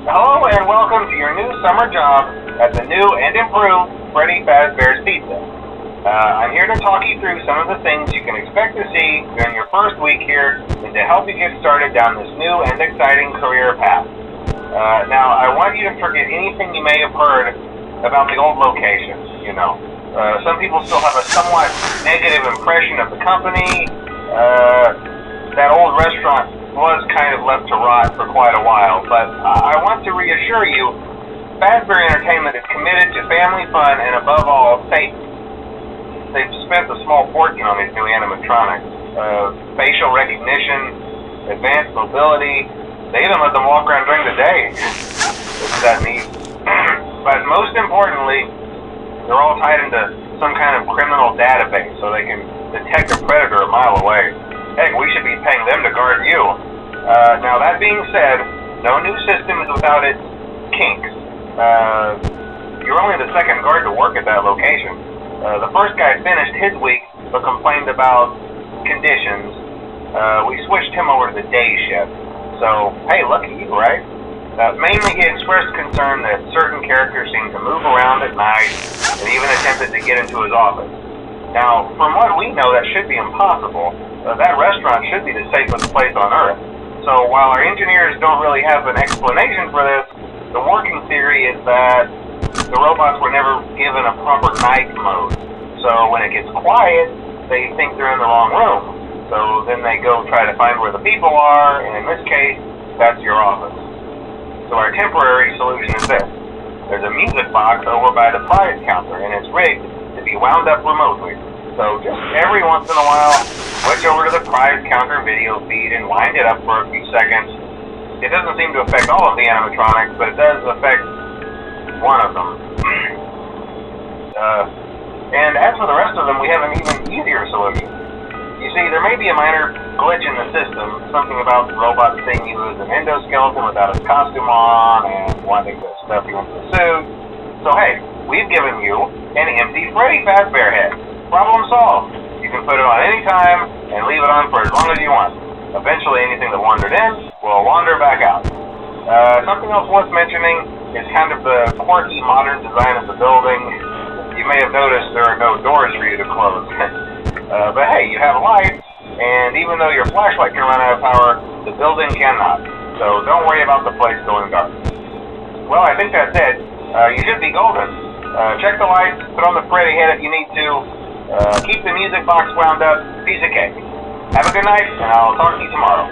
Hello and welcome to your new summer job at the new and improved Freddy Fazbear's Pizza. I'm here to talk you through some of the things you can expect to see during your first week here and to help you get started down this new and exciting career path. Now, I want you to forget anything you may have heard about the old location, Some people still have a somewhat negative impression of the company. That old restaurant was kind of left to rot for quite a while, but I want to reassure you, Fazbear Entertainment is committed to family fun and above all, safety. They've spent a small fortune on these new animatronics. Facial recognition, advanced mobility, they even let them walk around during the day. Isn't that neat? But most importantly, they're all tied into some kind of criminal database so they can detect a predator a mile away. Heck, we should be paying them to guard you. Now, that being said, no new system is without its kinks. You're only the second guard to work at that location. The first guy finished his week but complained about conditions. We switched him over to the day shift. So, hey, lucky you, right? Mainly he expressed concern that certain characters seemed to move around at night and even attempted to get into his office. Now, from what we know, that should be impossible. That restaurant should be the safest place on Earth. So while our engineers don't really have an explanation for this, the working theory is that the robots were never given a proper night mode. So when it gets quiet, they think they're in the wrong room. So then they go try to find where the people are, and in this case, that's your office. So our temporary solution is this. There's a music box over by the prize counter, and it's rigged to be wound up remotely. So just every once in a while, switch over to the prize counter video feed and wind it up for a few seconds. It doesn't seem to affect all of the animatronics, but it does affect one of them. And as for the rest of them, we have an even easier solution. You see, there may be a minor glitch in the system, something about the robot seeing you as an endoskeleton without his costume on and wanting to stuff you into the suit. So hey, we've given you an empty Freddy Fazbear head. Problem solved. You can put it on any time and leave it on for as long as you want. Eventually anything that wandered in will wander back out. Something else worth mentioning is kind of the quirky modern design of the building. You may have noticed there are no doors for you to close. But hey, you have lights, and even though your flashlight can run out of power, the building cannot. So don't worry about the place going dark. Well, I think that's it. You should be golden. Check the lights, put on the Freddy head if you need to. Keep the music box wound up. Piece of cake. Have a good night, and I'll talk to you tomorrow.